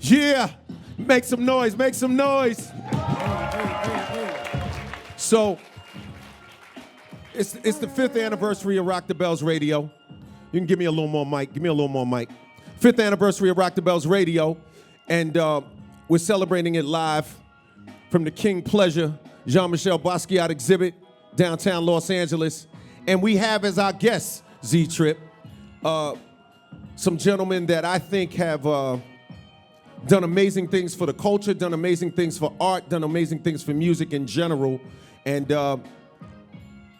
Yeah, make some noise, make some noise. So, it's the 5th anniversary of Rock the Bells Radio. You can give me a little more mic, give me a little more mic. 5th anniversary of Rock the Bells Radio, and we're celebrating it live from the King Pleasure Jean-Michel Basquiat exhibit, downtown Los Angeles. And we have as our guests, Z-Trip, some gentlemen that I think have done amazing things for the culture, done amazing things for art, done amazing things for music in general. And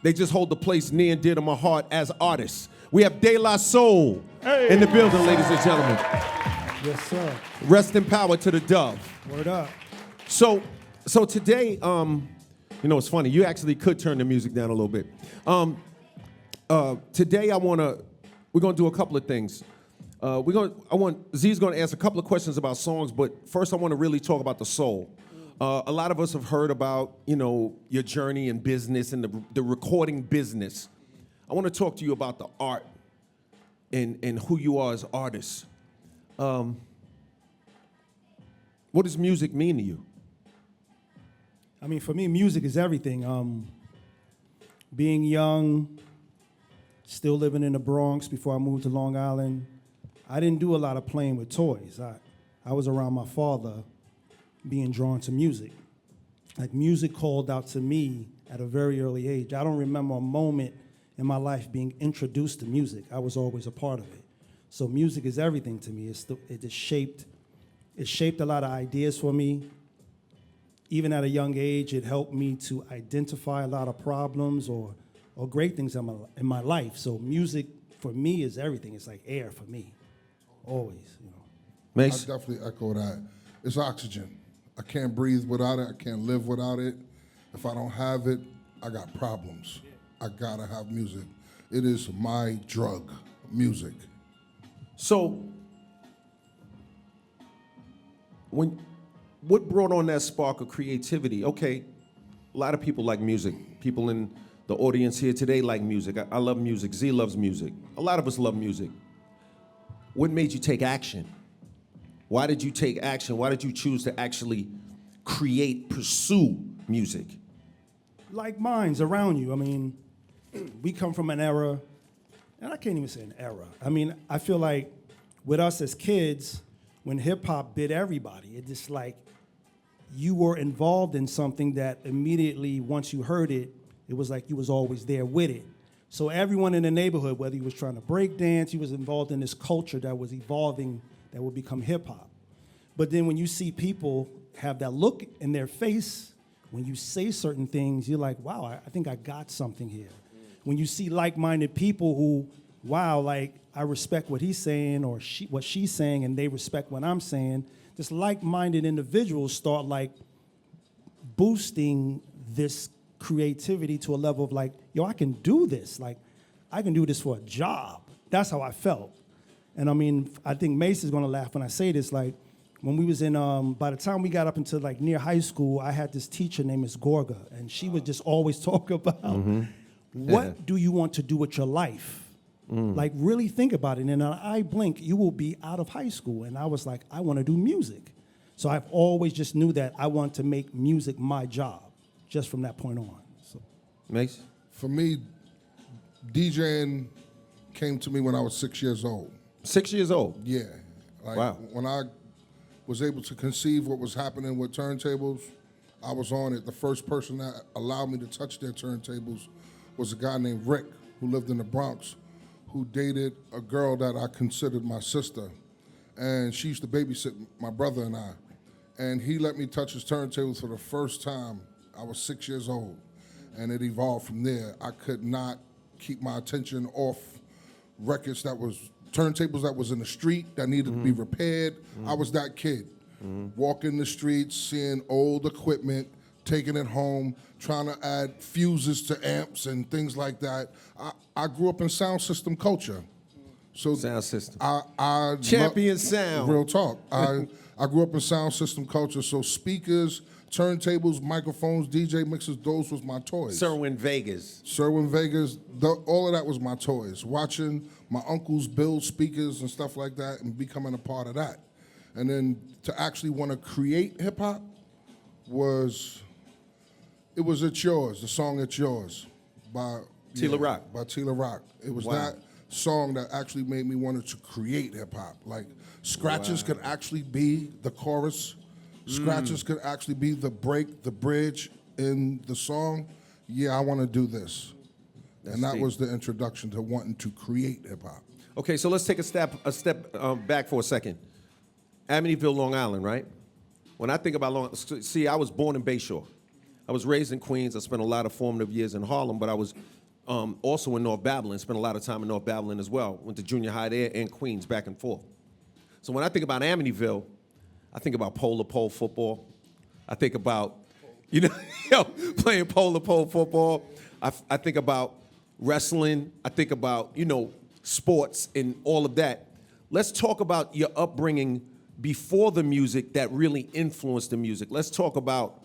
they just hold the place near and dear to my heart as artists. We have De La Soul in the building, ladies and gentlemen. Yes, sir. Rest in power to the Dove. Word up. So today, you know, it's funny. You actually could turn the music down a little bit. Today, we're gonna do a couple of things. Z's gonna ask a couple of questions about songs, but first I want to really talk about the soul. A lot of us have heard about, you know, your journey in business and the recording business. I want to talk to you about the art and who you are as artists. What does music mean to you? I mean, for me, music is everything. Being young, still living in the Bronx before I moved to Long Island, I didn't do a lot of playing with toys. I was around my father being drawn to music. Like, music called out to me at a very early age. I don't remember a moment in my life being introduced to music. I was always a part of it. So music is everything to me. It shaped a lot of ideas for me. Even at a young age, it helped me to identify a lot of problems or great things in my life. So music, for me, is everything. It's like air for me, always, you know. Mace? I definitely echo that. It's oxygen. I can't breathe without it. I can't live without it. If I don't have it, I got problems. I gotta have music. It is my drug, music. So, what brought on that spark of creativity? Okay, a lot of people like music. People in the audience here today like music. I love music. Z loves music. A lot of us love music. What made you take action? Why did you take action? Why did you choose to actually pursue music? Like minds around you. I mean, we come from an era, and I can't even say an era. I mean, I feel like with us as kids, when hip-hop bit everybody, it just like you were involved in something that immediately, once you heard it, it was like you was always there with it. So everyone in the neighborhood, whether he was trying to break dance, he was involved in this culture that was evolving, that would become hip-hop. But then when you see people have that look in their face, when you say certain things, you're like, wow, I think I got something here. When you see like-minded people who, wow, like, I respect what he's saying or what she's saying, and they respect what I'm saying, just like-minded individuals start, like, boosting this creativity to a level of, like, yo, I can do this. Like, I can do this for a job. That's how I felt. And, I mean, I think Mace is going to laugh when I say this, like, when we was in, by the time we got up into, like, near high school, I had this teacher named Miss Gorga, and she would just always talk about, what do you want to do with your life? Like, really think about it. And in an eye blink, you will be out of high school. And I was like, I want to do music. So I've always just knew that I want to make music my job, just from that point on. So, Mace? For me, DJing came to me when I was 6 years old. 6 years old? Yeah. Like, wow. When I was able to conceive what was happening with turntables, I was on it. The first person that allowed me to touch their turntables was a guy named Rick, who lived in the Bronx, who dated a girl that I considered my sister. And she used to babysit my brother and I. And he let me touch his turntables for the first time. I was 6 years old. And it evolved from there. I could not keep my attention off records turntables that was in the street that needed to be repaired. I was that kid. Walking the streets, seeing old equipment, taking it home, trying to add fuses to amps and things like that. I grew up in sound system culture. So sound system. I Champion sound. Real talk. I grew up in sound system culture, so speakers, turntables, microphones, DJ mixers, those was my toys. Sherwin Vegas. Sherwin Vegas, all of that was my toys. Watching my uncles build speakers and stuff like that and becoming a part of that. And then to actually want to create hip hop was It's Yours, the song It's Yours by Tila Rock. By Tila Rock. It was Wow. that song that actually made me want to create hip hop. Like scratches could actually be the chorus. Scratches could actually be the break, the bridge in the song. Yeah, I want to do this. And that deep. was the introduction to wanting to create hip hop. Okay, so let's take a step back for a second. Amityville, Long Island, right? When I think about see, I was born in Bayshore. I was raised in Queens. I spent a lot of formative years in Harlem, but I was also in North Babylon. Spent a lot of time in North Babylon as well. Went to junior high there and Queens, back and forth. So when I think about Amityville, I think about pole football. I think about, playing pole football. I think about wrestling. I think about, sports and all of that. Let's talk about your upbringing before the music that really influenced the music. Let's talk about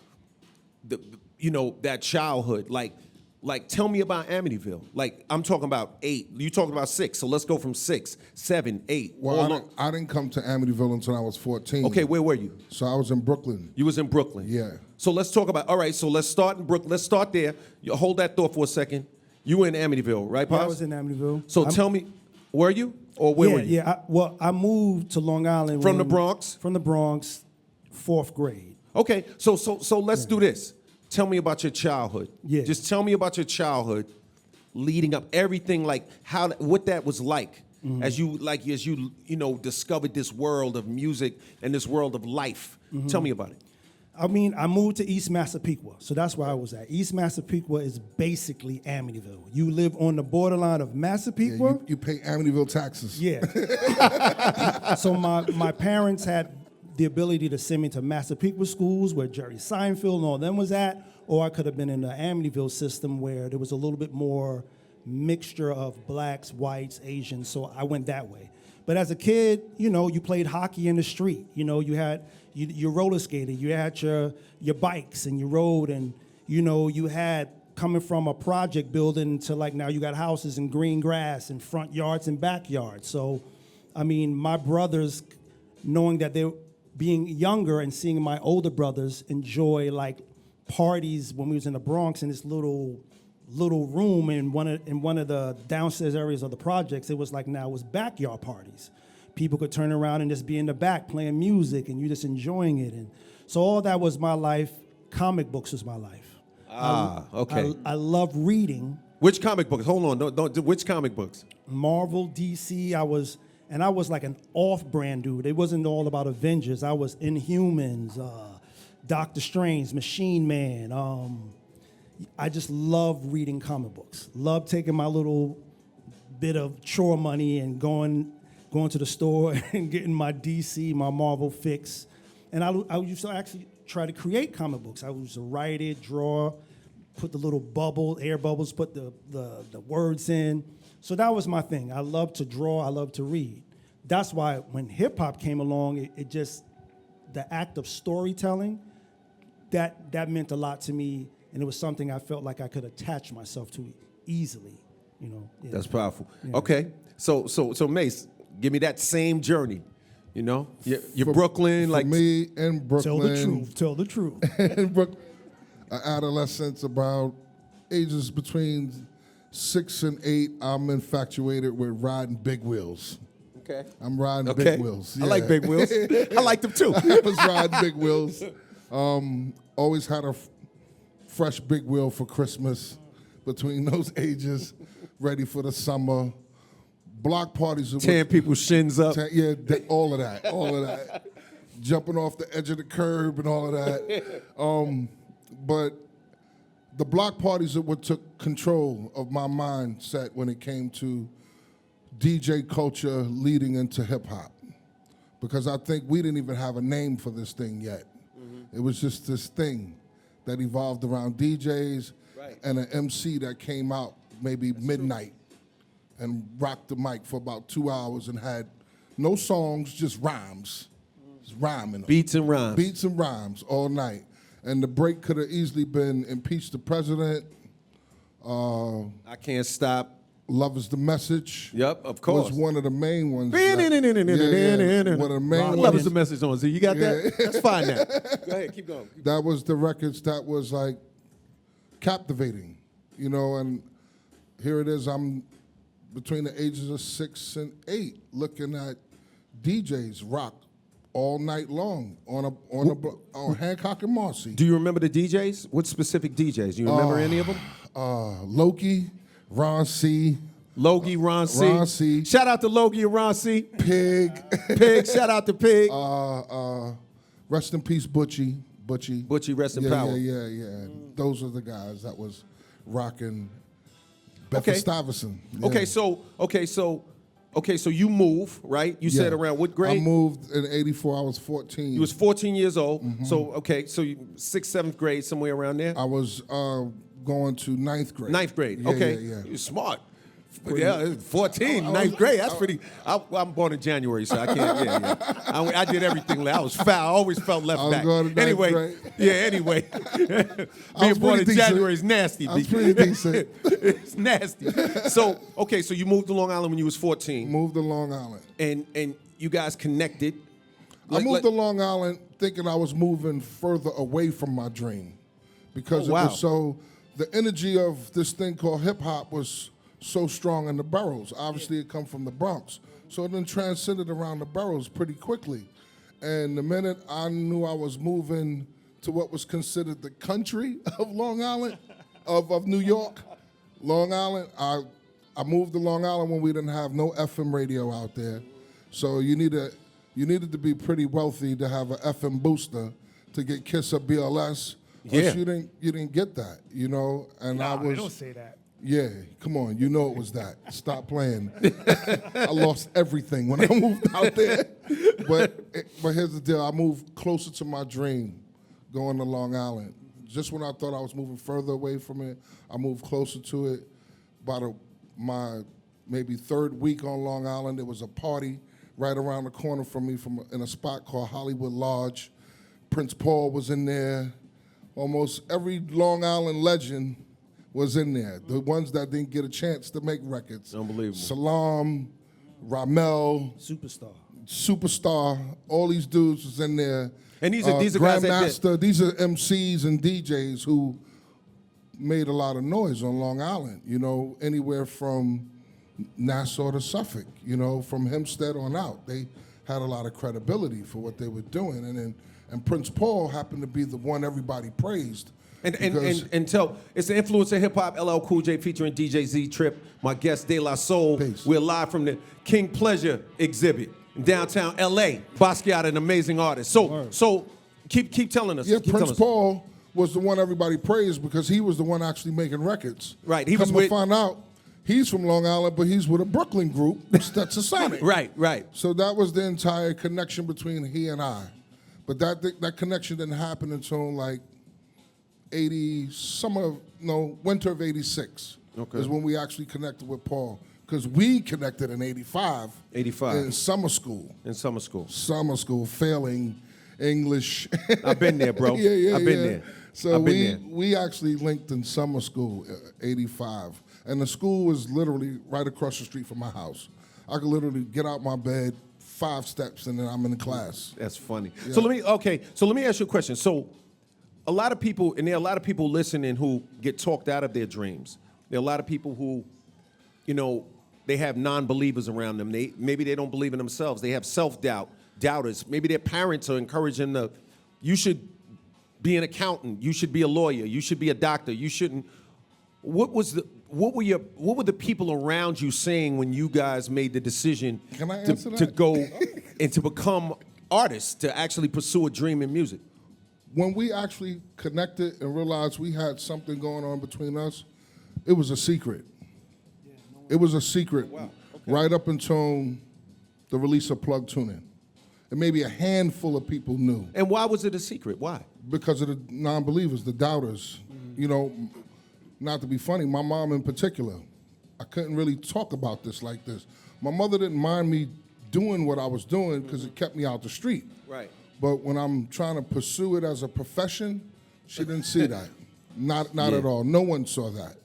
that childhood. Like, tell me about Amityville. Like, I'm talking about 8. You talking about 6. So let's go from 6, 7, 8. Well, I didn't come to Amityville until I was 14. Okay, where were you? So I was in Brooklyn. You was in Brooklyn. Yeah. So let's talk about, all right, so let's start in Brooklyn. Let's start there. You hold that thought for a second. You were in Amityville, right, Pops? Yeah, I was in Amityville. So tell me, were you? Or where were you? Yeah, I moved to Long Island. From the Bronx? From the Bronx, 4th grade. Okay, so let's do this. Tell me about your childhood. Yeah. Just tell me about your childhood leading up, everything, like what that was like as you discovered this world of music and this world of life. Tell me about it. I mean, I moved to East Massapequa, so that's where I was at. East Massapequa is basically Amityville. You live on the borderline of Massapequa. Yeah, you pay Amityville taxes. Yeah. So my parents had the ability to send me to Massapequa schools where Jerry Seinfeld and all them was at, or I could have been in the Amityville system where there was a little bit more mixture of blacks, whites, Asians, so I went that way. But as a kid, you played hockey in the street. You had you roller skated, you had your bikes and you rode, and you had coming from a project building to like now you got houses and green grass and front yards and backyards. So, I mean, my brothers, knowing that they being younger and seeing my older brothers enjoy like parties when we was in the Bronx in this little room in one of the downstairs areas of the projects, it was like now it was backyard parties. People could turn around and just be in the back playing music and you just enjoying it. And so all that was my life. Comic books was my life. Okay. I love reading. Which comic books? Hold on. Don't which comic books? Marvel, DC. I was like an off-brand dude. It wasn't all about Avengers. I was Inhumans, Doctor Strange, Machine Man. I just love reading comic books. Love taking my little bit of chore money and going to the store and getting my DC, my Marvel fix. And I used to actually try to create comic books. I used to write it, draw, put the little air bubbles, put the words in. So that was my thing. I love to draw, I love to read. That's why when hip hop came along, it just, the act of storytelling, that meant a lot to me, and it was something I felt like I could attach myself to easily, Yeah. That's powerful. Yeah. Okay, so Mace, give me that same journey. You're Brooklyn, For like me in Brooklyn. Tell the truth. In Brooklyn, adolescence about ages between 6 and 8, I'm infatuated with riding big wheels. Okay. I'm riding Okay. big wheels. I like big wheels. I like them too. I was riding big wheels. Always had a fresh big wheel for Christmas between those ages, ready for the summer. Block parties. Tearing people's shins up. All of that. Jumping off the edge of the curb and all of that. But the block parties are what took control of my mindset when it came to DJ culture leading into hip hop. Because I think we didn't even have a name for this thing yet. Mm-hmm. It was just this thing that evolved around DJs and an MC that came out maybe midnight and rocked the mic for about 2 hours and had no songs, just rhymes. Just rhyming. Beats and rhymes. Beats and rhymes all night. And the break could have easily been impeach the president. I can't stop. Love Is the Message. Yep, of course. Was one of the main ones. One of the main ones. Love Is the Message on. So you got that? Let's find that. Go ahead, keep going. That was the records that was like captivating, you know, and here it is, I'm between the ages of 6 and 8 looking at DJs rock all night long on Hancock and Marcy. Do you remember the DJs? What specific DJs? Do you remember any of them? Loki, Ron C. Logie, Ron C. Ron C. Shout out to Logie and Ron C. Pig. Pig, shout out to Pig. Rest in peace, Butchie. Butchie, rest in power. Yeah. Those are the guys that was rocking Bedford Stuyvesant. Yeah. Okay, so you move, right? You said around what grade? I moved in 84, I was 14. You was 14 years old. Mm-hmm. So you 6th, 7th grade, somewhere around there? I was going to 9th grade. 9th grade, Yeah, okay. Yeah. You're smart. Yeah, 14, 9th grade. That's pretty. I'm born in January, so I can't. Yeah. I did everything. I was foul. I always felt left back. Going to anyway, grade. Anyway, being born in January is nasty. I was pretty decent. It's nasty. So you moved to Long Island when you was 14. Moved to Long Island. And you guys connected. I moved to Long Island thinking I was moving further away from my dream because it was so. The energy of this thing called hip hop was so strong in the boroughs. Obviously, it come from the Bronx. So it then transcended around the boroughs pretty quickly. And the minute I knew I was moving to what was considered the country of Long Island, of New York, Long Island, I moved to Long Island when we didn't have no FM radio out there. So you needed to be pretty wealthy to have an FM booster to get Kiss or BLS. Yeah. You didn't get that, you know? And I was. Don't say that. Yeah, come on, you know it was that. Stop playing. I lost everything when I moved out there. But here's the deal, I moved closer to my dream going to Long Island. Just when I thought I was moving further away from it, I moved closer to it. By my maybe 3rd week on Long Island, there was a party right around the corner from me in a spot called Hollywood Lodge. Prince Paul was in there. Almost every Long Island legend was in there. The ones that didn't get a chance to make records. Unbelievable. Salam, Ramel, Superstar, all these dudes was in there. And these are guys that Grandmaster, these are MCs and DJs who made a lot of noise on Long Island, you know, anywhere from Nassau to Suffolk, you know, from Hempstead on out. They had a lot of credibility for what they were doing. And Prince Paul happened to be the one everybody praised. And tell, it's the influence of hip hop, LL Cool J featuring DJ Z Trip, my guest De La Soul. Peace. We're live from the King Pleasure exhibit in downtown LA. Basquiat, an amazing artist. So keep telling us. Yeah, Prince Paul was the one everybody praised because he was the one actually making records. Right, he was find out he's from Long Island, but he's with a Brooklyn group, Stetsasonic. Right. So that was the entire connection between he and I. But that connection didn't happen until like winter of 86 is when we actually connected with Paul. Because we connected in 85. In summer school. Summer school, failing English. I've been there, bro. Yeah. I've been there. So we actually linked in summer school, 85. And the school was literally right across the street from my house. I could literally get out my bed, 5 steps, and then I'm in the class. That's funny. Yeah. So let me ask you a question. So a lot of people, and there are a lot of people listening who get talked out of their dreams. There are a lot of people who, you know, they have non-believers around them. Maybe they don't believe in themselves. They have self-doubt, doubters. Maybe their parents are encouraging them you should be an accountant, you should be a lawyer, you should be a doctor, you shouldn't. What were the people around you saying when you guys made the decision to go and to become artists, to actually pursue a dream in music? When we actually connected and realized we had something going on between us, it was a secret. It was a secret right up until the release of Plug Tuning. And maybe a handful of people knew. And why was it a secret? Why? Because of the non-believers, the doubters. You know, not to be funny, my mom in particular, I couldn't really talk about this like this. My mother didn't mind me doing what I was doing because it kept me out the street. Right. But when I'm trying to pursue it as a profession, she didn't see that. Not at all. No one saw that.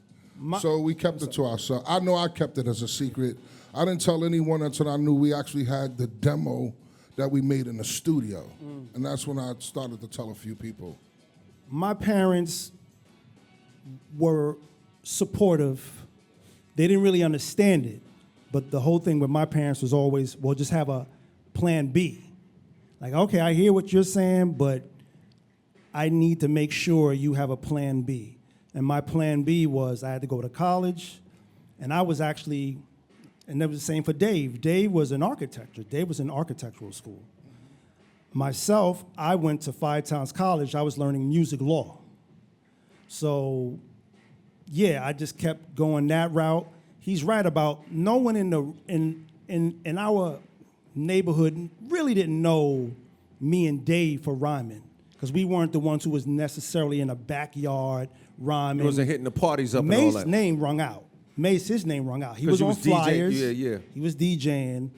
So we kept it to ourselves. I know I kept it as a secret. I didn't tell anyone until I knew we actually had the demo that we made in the studio. And that's when I started to tell a few people. My parents were supportive. They didn't really understand it, but the whole thing with my parents was always, well, just have a plan B. Like, okay, I hear what you're saying, but I need to make sure you have a plan B. And my plan B was I had to go to college, and I was actually, and that was the same for Dave. Dave was in architecture. Dave was in architectural school. Myself, I went to Five Towns College. I was learning music law. So, yeah, I just kept going that route. He's right about no one in our neighborhood really didn't know me and Dave for rhyming, because we weren't the ones who was necessarily in a backyard rhyming. He wasn't hitting the parties up Mace's and all that. name rung out. His name rung out. He 'Cause was he on was DJ, flyers. yeah. He was DJing.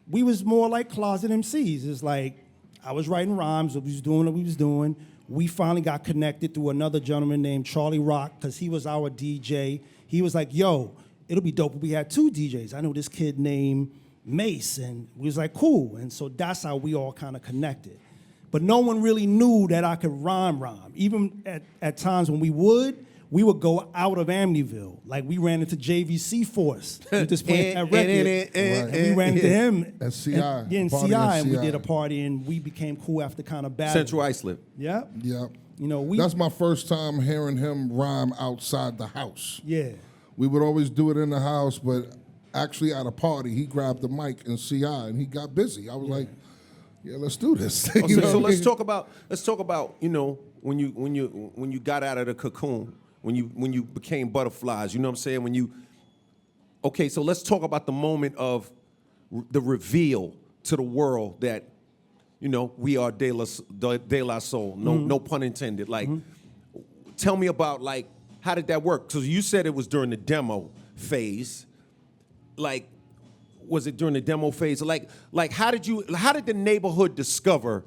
We was more like closet MCs. It's like I was writing rhymes. We was doing what we was doing. We finally got connected through another gentleman named Charlie Rock, because he was our DJ. He was like, yo, it'll be dope if we had 2 DJs. I know this kid named Mace, and we was like, cool. And so that's how we all kind of connected. But no one really knew that I could rhyme. Even at times when we would go out of Amityville. Like we ran into JVC Force. We just played at record. And we ran into him. At CI. In Party CI, at and we CI. did a party, and we became cool after kind of battle. Central Islip. Yeah. Yeah. You know, That's my first time hearing him rhyme outside the house. Yeah. We would always do it in the house, but actually at a party, he grabbed the mic in CI and he got busy. I was like, yeah, let's do this. Oh, You know so what I let's mean? talk about when you got out of the cocoon, when you became butterflies. You know what I'm saying? So let's talk about the moment of the reveal to the world that we are De La Soul. No pun intended. Like, tell me about how did that work? Because you said it was during the demo phase. Like, was it during the demo phase? Like how did the neighborhood discover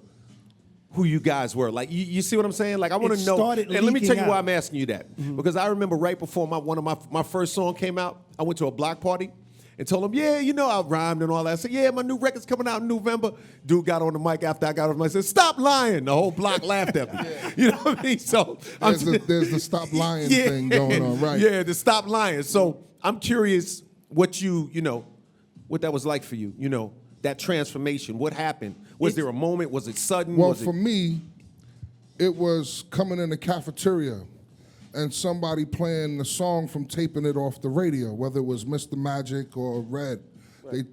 who you guys were? Like, you see what I'm saying? Like, I want to know. started And let me tell you leaking why out. I'm asking you that. Because I remember right before one of my first song came out, I went to a block party and told him, I rhymed and all that. I said, yeah, my new record's coming out in November. Dude got on the mic after I got off the mic and said, stop lying. The whole block laughed at me. You know what I mean? So There's the stop lying thing going on, right? Yeah, the stop lying. So I'm curious what what that was like for you, that transformation. What happened? Was there a moment? Was it sudden? Well, for me, it was coming in the cafeteria and somebody playing the song from taping it off the radio, whether it was Mr. Magic or Red. Right.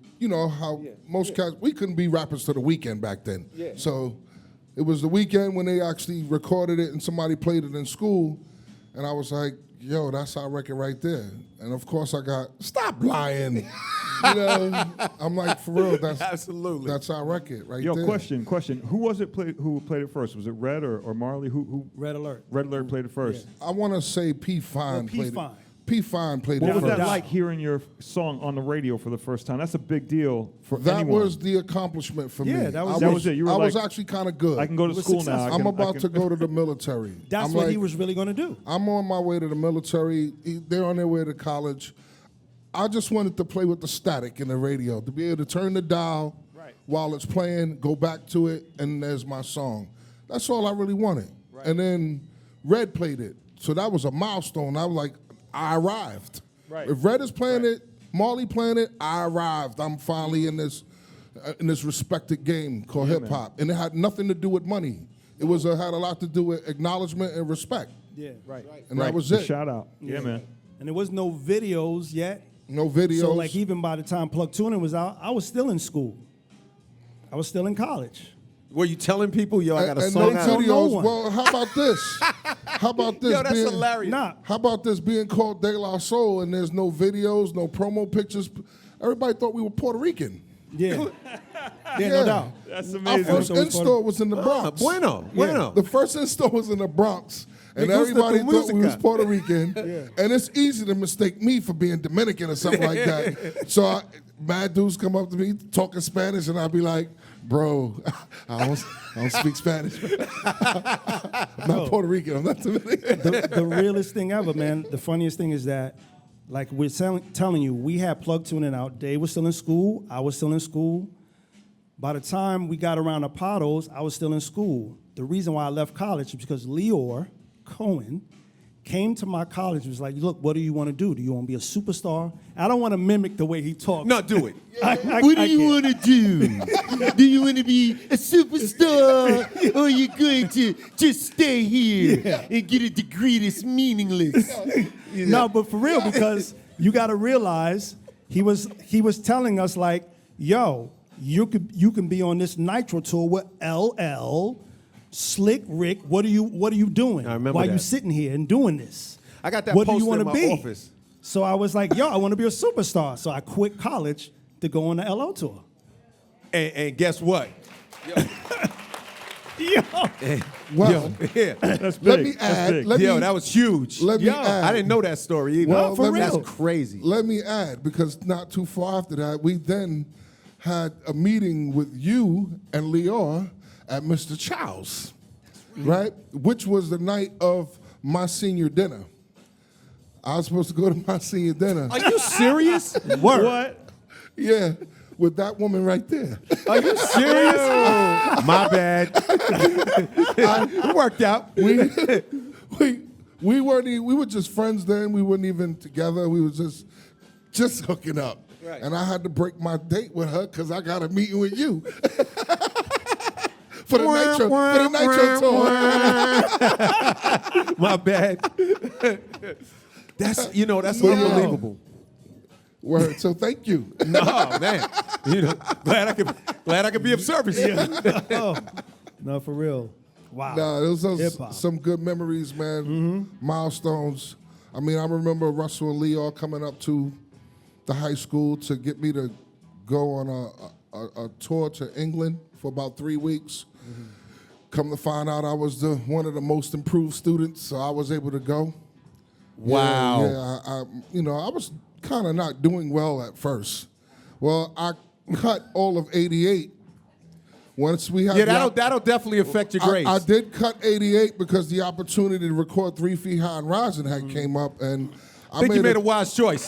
Most cats, we couldn't be rappers to the weekend back then. Yeah. So it was the weekend when they actually recorded it and somebody played it in school. And I was like, yo, that's our record right there. And of course I got, stop lying. I'm like, for real, absolutely. That's our record right Yo, there. question. Who was it who played it first? Was it Red or Marley? Who Red Alert. Red Alert played it first. Yeah. I want to say P. Fine P. played Fine. it. P. Fine played What it was first. that like hearing your song on the radio for the first time? That's a big deal for That anyone. was the accomplishment for me. Yeah, that was it. You were I was like, actually kind of good. I can go to was school now. successful. I'm about to go to the military. That's I'm what like, he was really going to do. I'm on my way to the military. They're on their way to college. I just wanted to play with the static in the radio, to be able to turn the dial while it's playing, go back to it, and there's my song. That's all I really wanted. Right. And then Red played it. So that was a milestone. I was like, I arrived. Right. If Red is playing it, Marley playing it, I arrived. I'm finally in this respected game called hip hop. And it had nothing to do with money. It had a lot to do with acknowledgement and respect. Yeah, right. And that was it. Shout out. Yeah, man. And there was no videos yet. No videos. So like even by the time Plug Tuning was out, I was still in school. I was still in college. Were you telling people, yo, I got a and song no out? video. No videos. one. Well, how about this? How about this? Yo, that's hilarious. Nah. How about this being called De La Soul and there's no videos, no promo pictures? Everybody thought we were Puerto Rican. Yeah. No doubt. That's Our amazing. first in-store was in the Bronx. Bueno. The first in-store was in the Bronx. And Me gusta everybody tu thought we was música. Puerto Rican. And it's easy to mistake me for being Dominican or something like that. So mad dudes come up to me talking Spanish and I'd be like, Bro, I don't speak Spanish. I'm not Puerto Rican. I'm not Dominican. The realest thing ever, man. The funniest thing is that, like we're telling you, we had plug tuning out. Dave was still in school. I was still in school. By the time we got around to Pados, I was still in school. The reason why I left college is because Leor Cohen came to my college and was like, look, what do you want to do? Do you want to be a superstar? I don't want to mimic the way he talks. No, do it. What do you want to do? Do you want to be a superstar, or are you going to just stay here and get a degree that's meaningless? No, but for real, because you got to realize he was telling us like, yo, you can be on this Nitro tour with LL, Slick Rick. What are you doing? I remember Why that. you sitting here and doing this? I got that What do you poster wanna in my be? office. So I was like, yo, I want to be a superstar. So I quit college to go on the LL tour. And guess what? Yo. Well, Yeah. That's big. let me That's add. big. Let Yo, me, that was huge. let me Yo, add. I didn't know that story either. Well, for That's real. crazy. Let me add, because not too far after that, we then had a meeting with you and Leor at Mr. Chow's, right? Which was the night of my senior dinner. I was supposed to go to my senior dinner. Are you serious? Word. What? Yeah, with that woman right there. Are you serious? My bad. It worked out. we weren't. We were just friends then. We weren't even together. We were just hooking up. Right. And I had to break my date with her because I got a meeting with you for the Nitro tour. My bad. That's But, unbelievable. Word. So thank you. No, man. Glad I could be of service. No, for real. Wow. Nah, those are Hip-hop. some good memories, man. Milestones. I mean, I remember Russell and Leor coming up to the high school to get me to go on a tour to England for about 3 weeks. Come to find out, I was one of the most improved students, so I was able to go. Wow. Yeah, I was kind of not doing well at first. Well, I cut all of 88. Once we had Yeah, that'll definitely affect your grades. I did cut 88 because the opportunity to record 3 Feet High and Rising had came up, and I think you made a wise choice.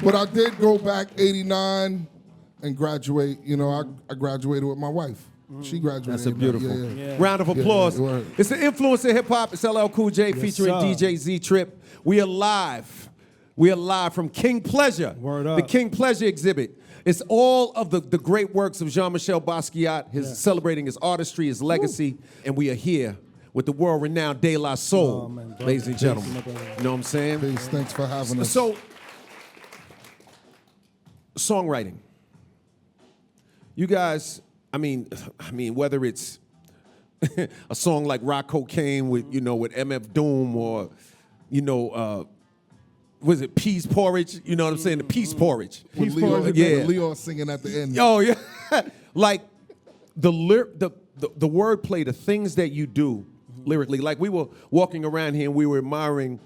But I did go back 89 and graduate. I graduated with my wife. She graduated. That's a in that. beautiful. Yeah. Round of applause. word. It's the influence of hip hop. It's LL Cool J featuring sir. DJ Z Trip. We are live. We are live from King Pleasure. Word up. The King Pleasure exhibit. It's all of the great works of Jean-Michel Basquiat, celebrating his artistry, his legacy, and we are here with the world-renowned De La Soul, Oh, man, brother. ladies and Peace, gentlemen. my brother. You know what I'm saying? Peace. Thanks for having us. So, songwriting. You guys, I mean, whether it's a song like Rock Cocaine with MF Doom or, was it Peas Porridge? You know what I'm saying? The Peace Porridge. with Yeah. Leo singing at the end. Oh yeah, like the wordplay, the things that you do lyrically. Like we were walking around here and we were admiring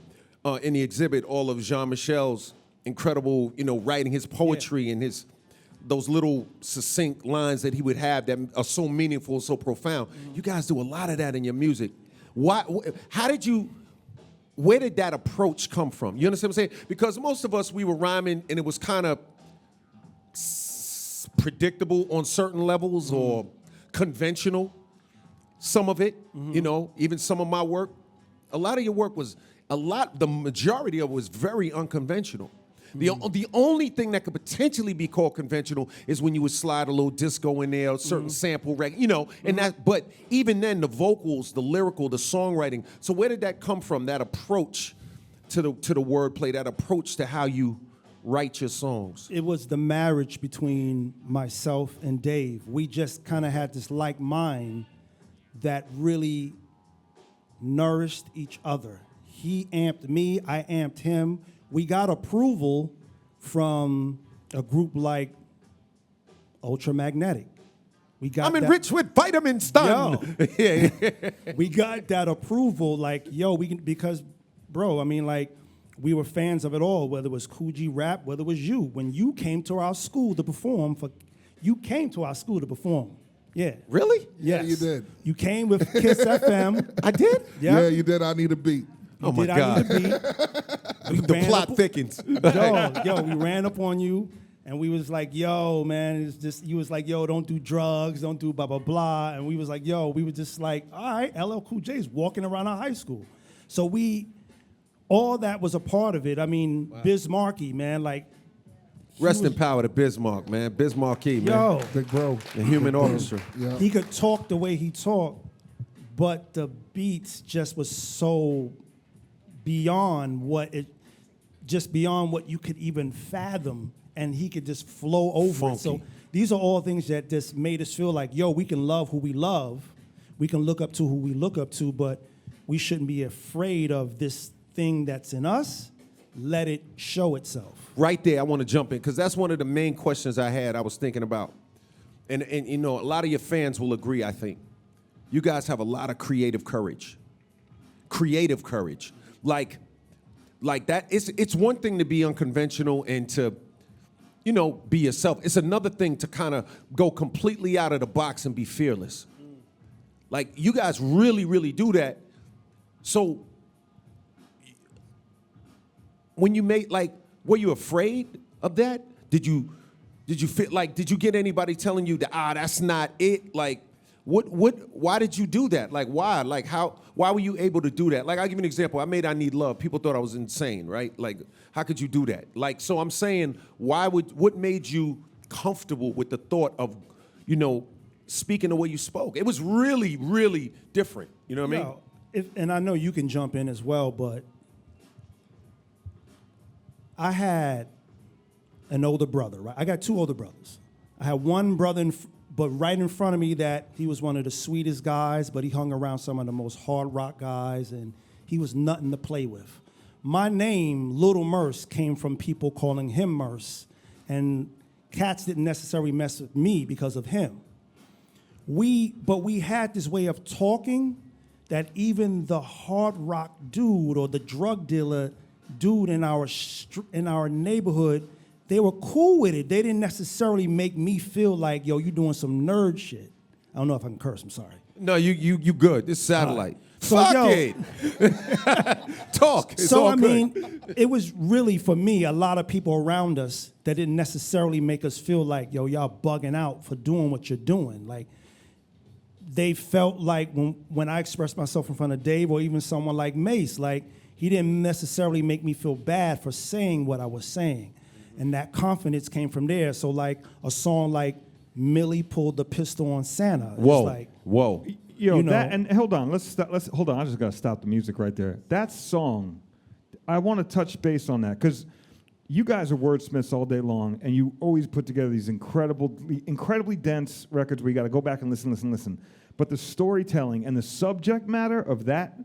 in the exhibit all of Jean-Michel's incredible, writing, his poetry and those little succinct lines that he would have that are so meaningful, so profound. You guys do a lot of that in your music. Where did that approach come from? You understand what I'm saying? Because most of us, we were rhyming and it was kind of predictable on certain levels or conventional. Some of it, even some of my work. A lot of your work the majority of it was very unconventional. The only thing that could potentially be called conventional is when you would slide a little disco in there, a certain sample, and that. But even then, the vocals, the lyrical, the songwriting. So where did that come from? That approach to the wordplay, that approach to how you write your songs. It was the marriage between myself and Dave. We just kind of had this like mind that really nourished each other. He amped me, I amped him. We got approval from a group like Ultramagnetic. We got I'm enriched with vitamin stun. Yo. Yeah. We got that approval, like, yo, we can, because, bro, I mean, like, we were fans of it all, whether it was Coogee Rap, whether it was you. When you came to our school to perform for You came to our school to perform. Yeah. Really? Yes. Yeah, you did. You came with Kiss FM. I did? Yeah, you did. I Need a Beat. Oh my Did I God. Need a Beat? We The ran plot up- thickens. Yo, we ran up on you, and we was like, yo, man, it's just, you was like, yo, don't do drugs, don't do blah, blah, blah. And we was like, yo, we were just like, all right, LL Cool J's walking around our high school. So all that was a part of it. I mean, Biz Markie, man, like. Rest in power to Bismarck, man. Bismarck, man. Yo, Big bro. The Human Orchestra. Yeah. he could talk the way he talked, but the beats just was so beyond what you could even fathom, and he could just flow over it. So Funky. these are all things that just made us feel like, yo, we can love who we love, we can look up to who we look up to, but we shouldn't be afraid of this thing that's in us. Let it show itself. Right there, I want to jump in because that's one of the main questions I had. I was thinking about, and you know, a lot of your fans will agree. I think you guys have a lot of creative courage. Creative courage, like that. It's one thing to be unconventional and to, you know, be yourself. It's another thing to kind of go completely out of the box and be fearless. Like you guys really, really do that. So when you made, like, were you afraid of that? Did you feel like, did you get anybody telling you that, that's not it? Like, why did you do that? Like, why? Like, why were you able to do that? Like, I'll give you an example. I made I Need Love. People thought I was insane, right? Like, how could you do that? Like, so I'm saying, what made you comfortable with the thought of, you know, speaking the way you spoke? It was really, really different. You know what I mean? And I know you can jump in as well, but I had an older brother, right? I got two older brothers. I had one brother, but right in front of me that he was one of the sweetest guys, but he hung around some of the most hard rock guys, and he was nothing to play with. My name, Little Merce, came from people calling him Merce, and cats didn't necessarily mess with me because of him. But we had this way of talking that even the hard rock dude or the drug dealer dude in our neighborhood, they were cool with it. They didn't necessarily make me feel like, yo, you doing some nerd shit. I don't know if I can curse, I'm sorry. No, you good. This satellite. So, Fuck yo. it. Talk. It's So all I good. mean, it was really, for me, a lot of people around us that didn't necessarily make us feel like, yo, y'all bugging out for doing what you're doing. Like, they felt like when I expressed myself in front of Dave or even someone like Mace, like, he didn't necessarily make me feel bad for saying what I was saying. And that confidence came from there. So like a song like Millie Pulled the Pistol on Santa. Whoa, It's like, Yo, You know. that, and hold on, let's hold on. I just gotta stop the music right there. That song, I want to touch base on that because you guys are wordsmiths all day long, and you always put together these incredibly dense records where you got to go back and listen. But the storytelling and the subject matter of that,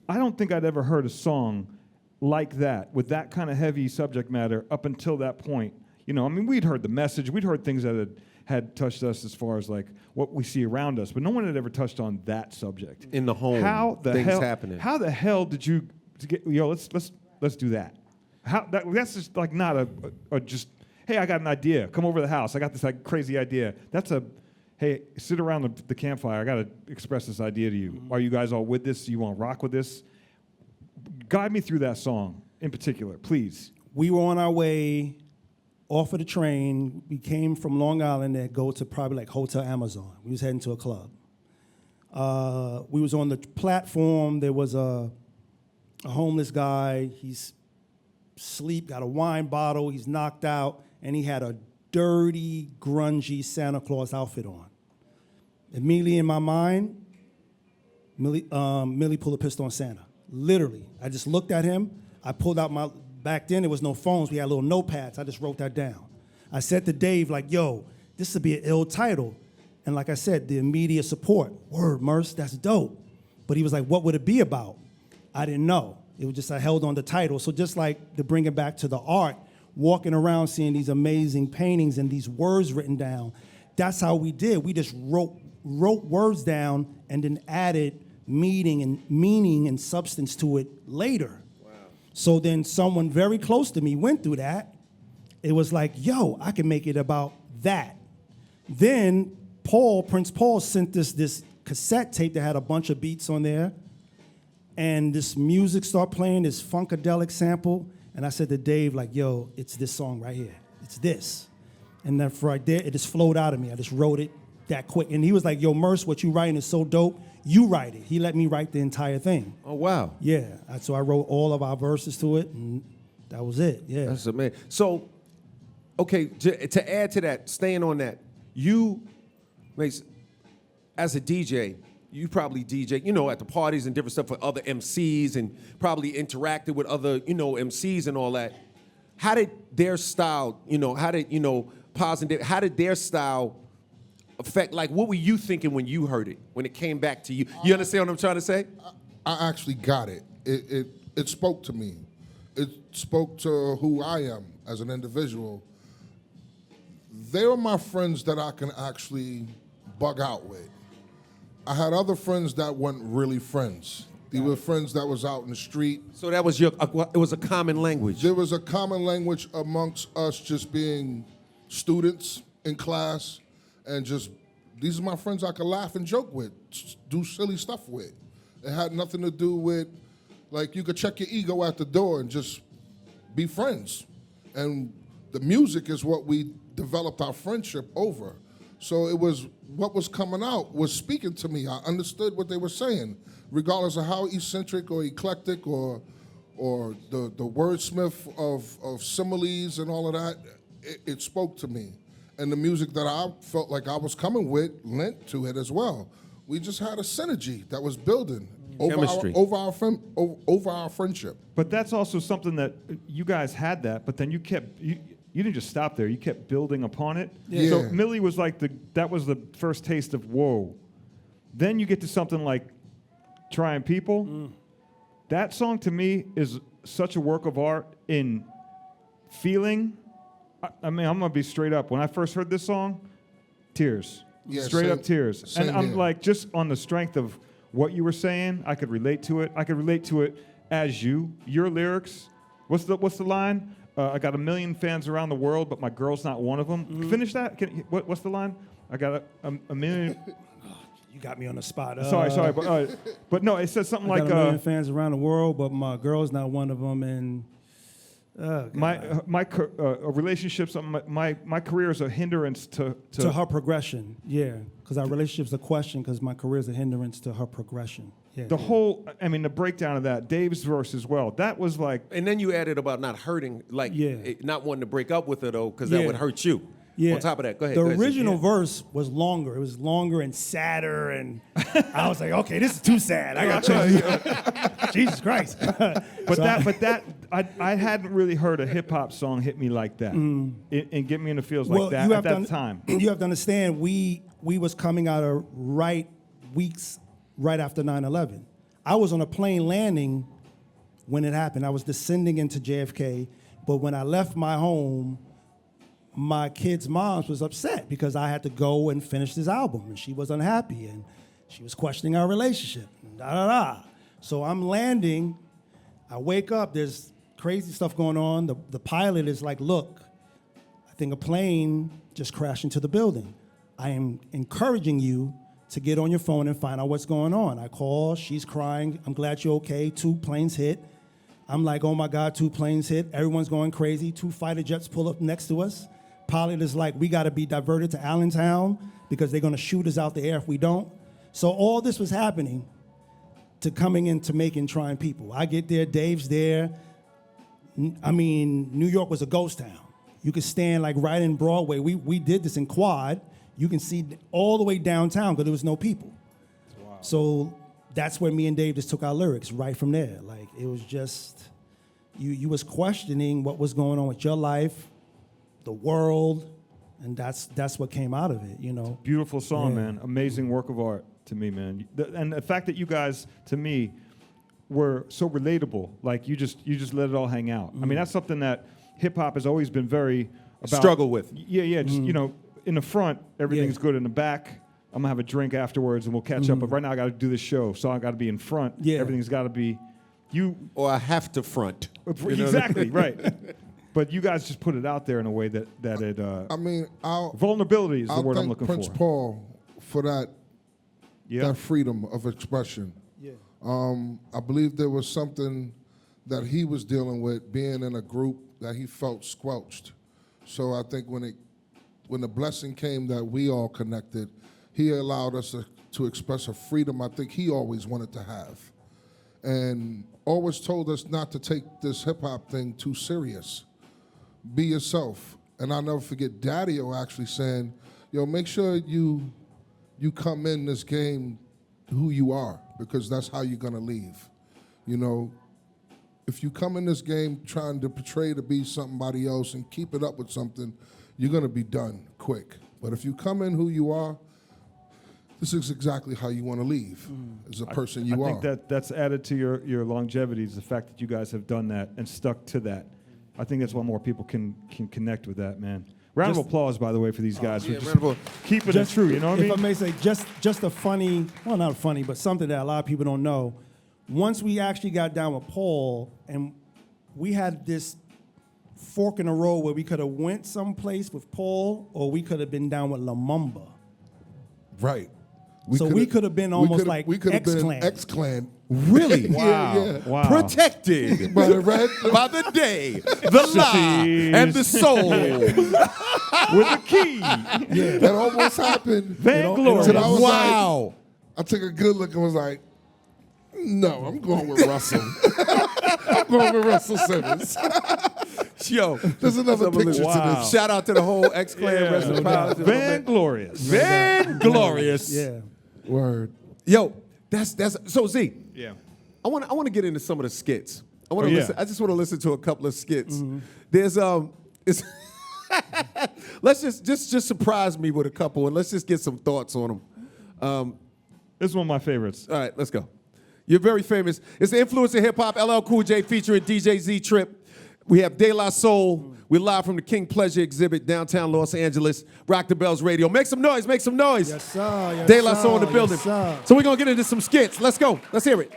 I don't think I'd ever heard a song like that with that kind of heavy subject matter up until that point. You know, I mean, we'd heard the message, we'd heard things that had touched us as far as like what we see around us, but no one had ever touched on that subject. In the home, things happening. How the hell did you get? Let's do that. That's just like not a just. Hey, I got an idea. Come over to the house. I got this like crazy idea. That's a. Hey, sit around the campfire. I got to express this idea to you. Are you guys all with this? You want to rock with this? Guide me through that song in particular, please. we were on our way off of the train. We came from Long Island and go to probably like Hotel Amazon. We was heading to a club. We was on the platform. There was a homeless guy. He's asleep, got a wine bottle. He's knocked out, and he had a dirty, grungy Santa Claus outfit on. Immediately in my mind, Millie pulled a pistol on Santa. Literally, I just looked at him. I pulled out my, back then there was no phones. We had little notepads. I just wrote that down. I said to Dave, like, yo, this would be an ill title. And like I said, the immediate support. Word, Merce, that's dope. But he was like, what would it be about? I didn't know. It was just, I held on the title. So just like to bring it back to the art, walking around seeing these amazing paintings and these words written down, that's how we did. We just wrote words down and then added meaning and substance to it later. Wow. So then someone very close to me went through that. It was like, yo, I can make it about that. Then Prince Paul sent this cassette tape that had a bunch of beats on there, and this music started playing, this funkadelic sample, and I said to Dave, like, yo, it's this song right here. It's this. And then right there, it just flowed out of me. I just wrote it that quick. And he was like, yo, Merce, what you writing is so dope. You write it. He let me write the entire thing. Oh, wow. Yeah. So I wrote all of our verses to it, and that was it. Yeah. That's amazing. So, okay, to add to that, staying on that, you, as a DJ, you probably DJ, at the parties and different stuff for other MCs and probably interacted with other, MCs and all that. How did their style, how did their style affect, like, what were you thinking when you heard it, when it came back to you? You understand what I'm trying to say? I actually got it. It spoke to me. It spoke to who I am as an individual. They were my friends that I can actually bug out with. I had other friends that weren't really friends. They were friends that was out in the street. So that was it was a common language. There was a common language amongst us just being students in class and just, these are my friends I could laugh and joke with, do silly stuff with. It had nothing to do with, like, you could check your ego at the door and just be friends. And the music is what we developed our friendship over. So it was, what was coming out was speaking to me. I understood what they were saying, regardless of how eccentric or eclectic or the wordsmith of similes and all of that, it spoke to me. And the music that I felt like I was coming with lent to it as well. We just had a synergy that was building over our friendship. But that's also something that you guys had that, but then you didn't just stop there. You kept building upon it. Yeah. So Millie was like that was the first taste of whoa. Then you get to something like Trying People. That song to me is such a work of art in feeling. I mean, I'm gonna be straight up. When I first heard this song, tears. Yeah, straight up tears. same And I'm here. like, just on the strength of what you were saying, I could relate to it. I could relate to it as your lyrics. What's the line? I got 1 million fans around the world, but my girl's not one of them. Finish that. What's the line? I got a million. You got me on the spot. Sorry, but no, it says something I like got 1 million fans around the world, but my girl's not one of them. And my relationships. My career is a hindrance to her progression. Yeah, because our relationship's a question. Because my career is a hindrance to her progression. Yeah. the whole. I mean, the breakdown of that, Dave's verse as well. That was like. And then you added about not hurting, like not wanting to break up with her though, because that Yeah. would hurt you. Yeah. On top of that, go ahead. The go ahead, original Sid. verse was longer. It was longer and sadder, and I was like, okay, this is too sad. I got to Jesus Christ. I hadn't really heard a hip hop song hit me like that and get me in the feels like that at that time. You have to understand, we was coming out of weeks right after 9/11. I was on a plane landing when it happened. I was descending into JFK, but when I left my home, my kid's mom was upset because I had to go and finish this album, and she was unhappy, and she was questioning our relationship. So I'm landing. I wake up. There's crazy stuff going on. The pilot is like, look, I think a plane just crashed into the building. I am encouraging you to get on your phone and find out what's going on. I call. She's crying. I'm glad you're okay. 2 planes hit. I'm like, oh my God, 2 planes hit. Everyone's going crazy. 2 fighter jets pull up next to us. Pilot is like, we got to be diverted to Allentown because they're going to shoot us out the air if we don't. So all this was happening to coming into making Trying People. I get there, Dave's there. I mean, New York was a ghost town. You could stand like right in Broadway. We did this in Quad. You can see all the way downtown because there was no people. Wow. So that's where me and Dave just took our lyrics right from there. Like, it was just, you was questioning what was going on with your life, the world, and that's what came out of it, you know. Beautiful song, man. Amazing work of art to me, man. And the fact that you guys, to me, were so relatable. Like, you just let it all hang out. I mean, that's something that hip hop has always been very about. Struggle with. Yeah. Just in the front, everything's good. In the back, I'm gonna have a drink afterwards, and we'll catch up. But right now, I got to do this show, so I got to be in front. Yeah. Everything's got to be you. Or I have to front. Exactly right. But you guys just put it out there in a way that it. I mean, vulnerability is the I'll word I'm thank looking Prince for. Paul for that Yeah. that freedom of expression. Yeah. I believe there was something that he was dealing with being in a group that he felt squelched. So I think when the blessing came that we all connected, he allowed us to express a freedom I think he always wanted to have. And always told us not to take this hip hop thing too serious. Be yourself. And I'll never forget Daddy-O actually saying, yo, make sure you come in this game who you are, because that's how you're gonna leave. You know, if you come in this game trying to portray to be somebody else and keep it up with something, you're gonna be done quick. But if you come in who you are, this is exactly how you wanna leave as a person you I are. think that's added to your longevity is the fact that you guys have done that and stuck to that. I think that's why more people can connect with that, man. Round of applause, by the way, for these guys for just keeping it true. You know what I mean? If I may say, just a funny, well, not funny, but something that a lot of people don't know. Once we actually got down with Paul, and we had this fork in the road where we could have went someplace with Paul, or we could have been down with Lumumba. Right. So we could have been almost like we could have been X-Clan. X-Clan. Really? Yeah. Wow. Protected By the red, by the day, the lie, and the soul. With a key. that almost happened. Vainglorious. So I was Wow. I took a good look and was like, no, I'm going with Russell. I'm going with Russell Simmons. Yo, There's another picture Wow. to this. shout out to the whole X-Clan. Rest in power. Vainglorious. Vainglorious. Yeah. Word. Yo, that's so Z. Yeah. I want to get into some of the skits. I want Oh, to yeah. listen. I just want to listen to a couple of skits. There's it's let's just surprise me with a couple and let's just get some thoughts on them. This is one of my favorites. All right, let's go. You're very famous. It's the influence of hip hop. LL Cool J featuring DJ Z Trip. We have De La Soul. We're live from the King Pleasure exhibit downtown Los Angeles. Rock the Bells Radio. Make some noise. Make some noise. Yes, sir. Yes, De La sir. Soul in the building. Yes, sir. So we're gonna get into some skits. Let's go. Let's hear it.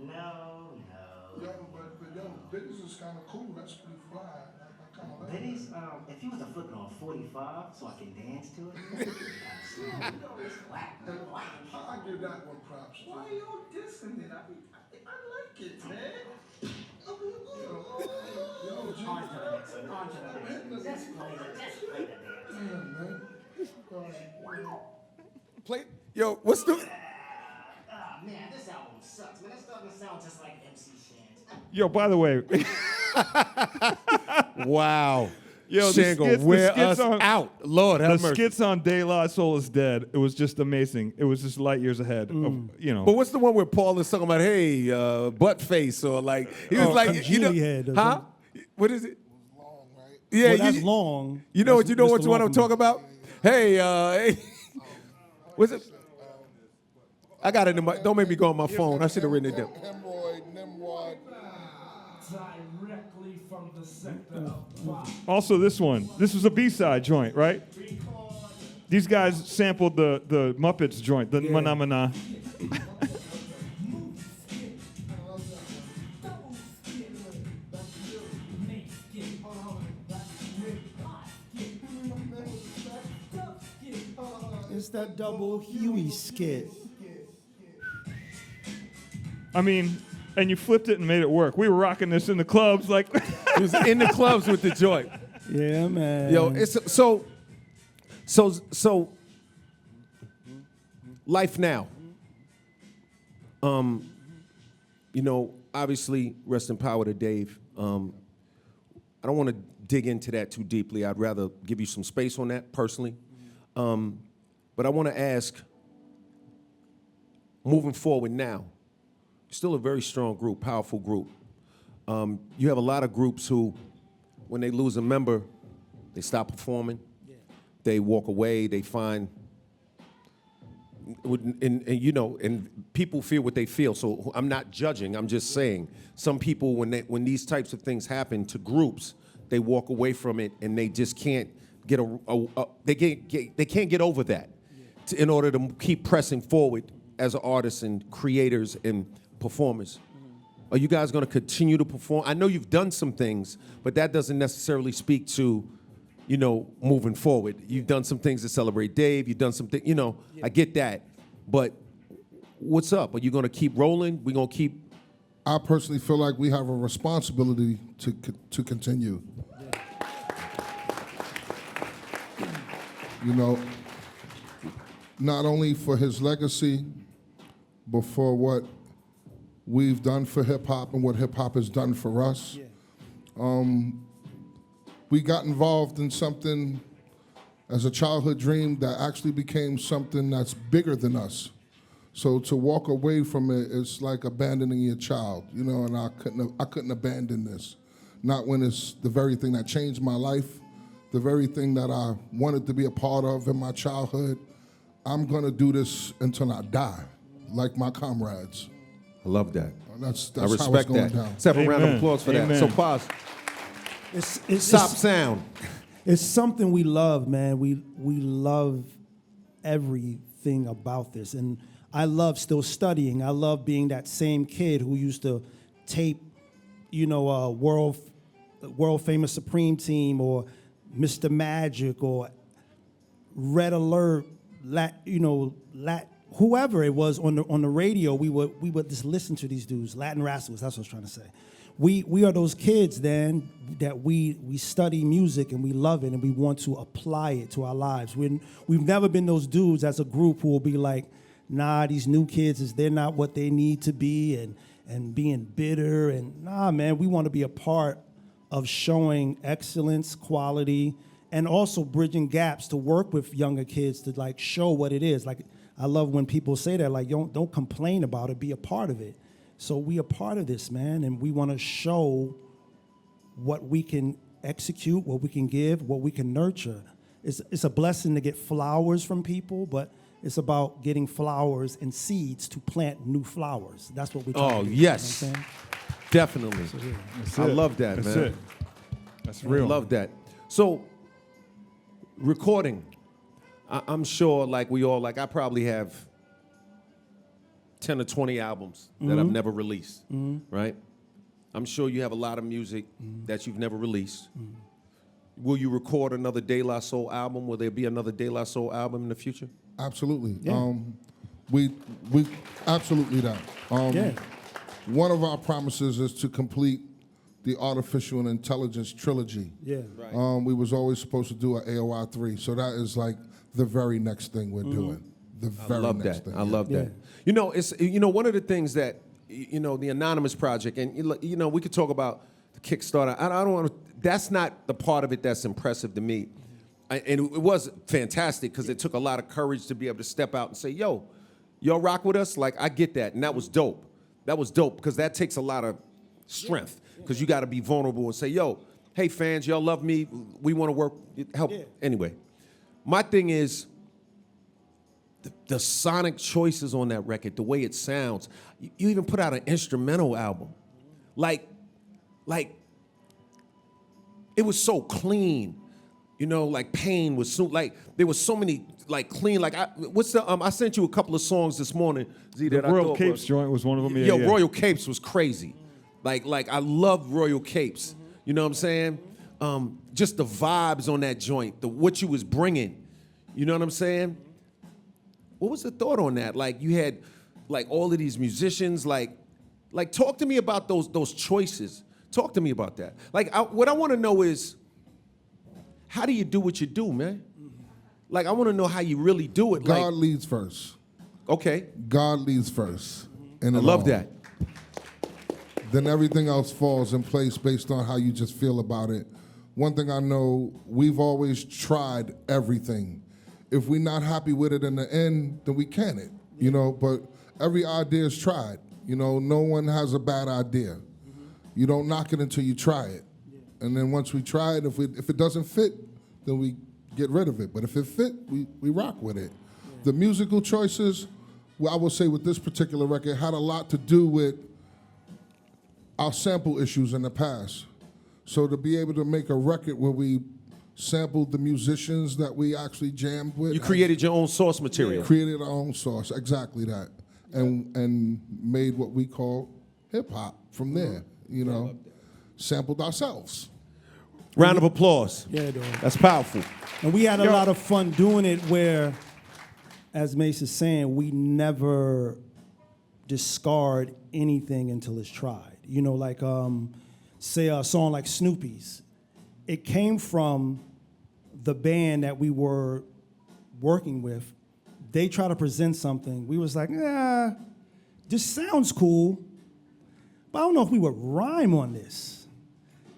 Yo, but Biddy's is kind of cool. That's pretty fly. I kind of like it. Ladies, if you was to flip it on 45 so I can dance to it, it's whack. I give that one props. Why you dissing it? I like it, man. Just play the dance. Play. Yo, what's the? Ah, man, this album sucks, man. It's starting to sound just like MC Shans. Yo, by the way, Wow. Yo, the Shan gonna skits- the wear skits us on- out. Lord have the mercy. skits on De La Soul is Dead. It was just amazing. It was just light years ahead. Of, you know. But what's the one where Paul is talking about, hey, butt face, or like he was like, you know, Congealy head or huh? What is it? Long, right? Yeah, Well, that's long. You know That's what Mr. one I'm Long. talking about? Hey, hey. What's it? I got it in my. Don't make me go on my phone. I should have written it down. Hemorrhoid, Nimrod. Directly from the sector of pop. Also, this one. This was a B-side joint, right? These guys sampled the Muppets joint, the Mana Mana. It's that double Huey skit. I mean, and you flipped it and made it work. We were rocking this in the clubs, like. He was in the clubs with the joint. Yeah, man. Yo, it's so. Life now. You know, obviously, rest in power to Dave. I don't want to dig into that too deeply. I'd rather give you some space on that personally. But I want to ask, moving forward now, still a very strong group, powerful group. You have a lot of groups who, when they lose a member, they stop performing. They walk away. They find, and you know, and people feel what they feel. So I'm not judging. I'm just saying some people, when these types of things happen to groups, they walk away from it and they just can't get they can't get over that in order to keep pressing forward as artists and creators and performers. Are you guys going to continue to perform? I know you've done some things, but that doesn't necessarily speak to, moving forward. You've done some things to celebrate Dave. You've done some things, I get that. But what's up? Are you going to keep rolling? We're going to keep... I personally feel like we have a responsibility to continue. Not only for his legacy, but for what we've done for hip-hop and what hip-hop has done for us. We got involved in something as a childhood dream that actually became something that's bigger than us. So to walk away from it is like abandoning your child, and I couldn't abandon this. Not when it's the very thing that changed my life, the very thing that I wanted to be a part of in my childhood. I'm gonna do this until I die, like my comrades. I love that. That's I how it's respect going that. down. Let's have a round of Amen. applause for that. Amen. So, Pos, It's Stop Sound. It's something we love, man. We love everything about this, and I love still studying. I love being that same kid who used to tape, world famous Supreme Team or Mr. Magic or Red Alert, whoever it was on the radio. We would just listen to these dudes, Latin Rascals. That's what I was trying to say. We are those kids then that we study music and we love it and we want to apply it to our lives. We've never been those dudes as a group who will be like, nah, these new kids they're not what they need to be and being bitter and nah, man, we want to be a part of showing excellence, quality, and also bridging gaps to work with younger kids to like show what it is. Like I love when people say that, like don't complain about it, be a part of it. So we are part of this, man, and we want to show what we can execute, what we can give, what we can nurture. It's a blessing to get flowers from people, but it's about getting flowers and seeds to plant new flowers. That's what we're trying to do. Yes. You know what I'm saying? Definitely. That's I it. love that, That's man. it. That's real. I love that. So, recording. I'm sure, like we all, like I probably have 10 or 20 albums that I've never released, right? I'm sure you have a lot of music that you've never released. Will you record another De La Soul album? Will there be another De La Soul album in the future? Absolutely. Yeah. We absolutely that. Yeah. One of our promises is to complete the Artificial and Intelligence trilogy. Yeah. Right. We was always supposed to do an AOI 3, so that is like the very next thing we're doing. The very I love next that. thing. I love that. Yeah. It's one of the things that the Anonymous Project, and we could talk about the Kickstarter. I don't want to. That's not the part of it that's impressive to me. And it was fantastic because it took a lot of courage to be able to step out and say, "Yo, y'all rock with us." Like I get that, and that was dope. That was dope because that takes a lot of strength because you got to be vulnerable and say, "Yo, hey fans, y'all love me. We want to work, help." Yeah. Anyway, my thing is. The sonic choices on that record, the way it sounds. You even put out an instrumental album. Like it was so clean. Like Pain was so like there was so many like clean like I sent you a couple of songs this morning, Z, that I Royal thought Capes was, joint was one of them. Yeah, Yo, yeah. Royal Capes was crazy. Like I loved Royal Capes. You know what I'm saying? Just the vibes on that joint, what you was bringing. You know what I'm saying? What was the thought on that? Like you had like all of these musicians, like talk to me about those choices. Talk to me about that. Like what I want to know is, how do you do what you do, man? Like I want to know how you really do it. God leads first. Okay. God leads first. And I love that. Then everything else falls in place based on how you just feel about it. One thing I know, we've always tried everything. If we're not happy with it in the end, then we can it, but every idea is tried. No one has a bad idea. You don't knock it until you try it. And then once we try it, if it doesn't fit, then we get rid of it. But if it fit, we rock with it. The musical choices, I will say with this particular record, had a lot to do with our sample issues in the past. So to be able to make a record where we sampled the musicians that we actually jammed with. You created your own source material. Created our own source, exactly that. And made what we call hip hop from there. You know, sampled ourselves. Round of applause. Yeah, dog. That's powerful. And we had a lot of fun doing it where, as Mace is saying, we never discard anything until it's tried. You know, like, say a song like Snoopy's. It came from the band that we were working with. They try to present something. We was like, this sounds cool, but I don't know if we would rhyme on this.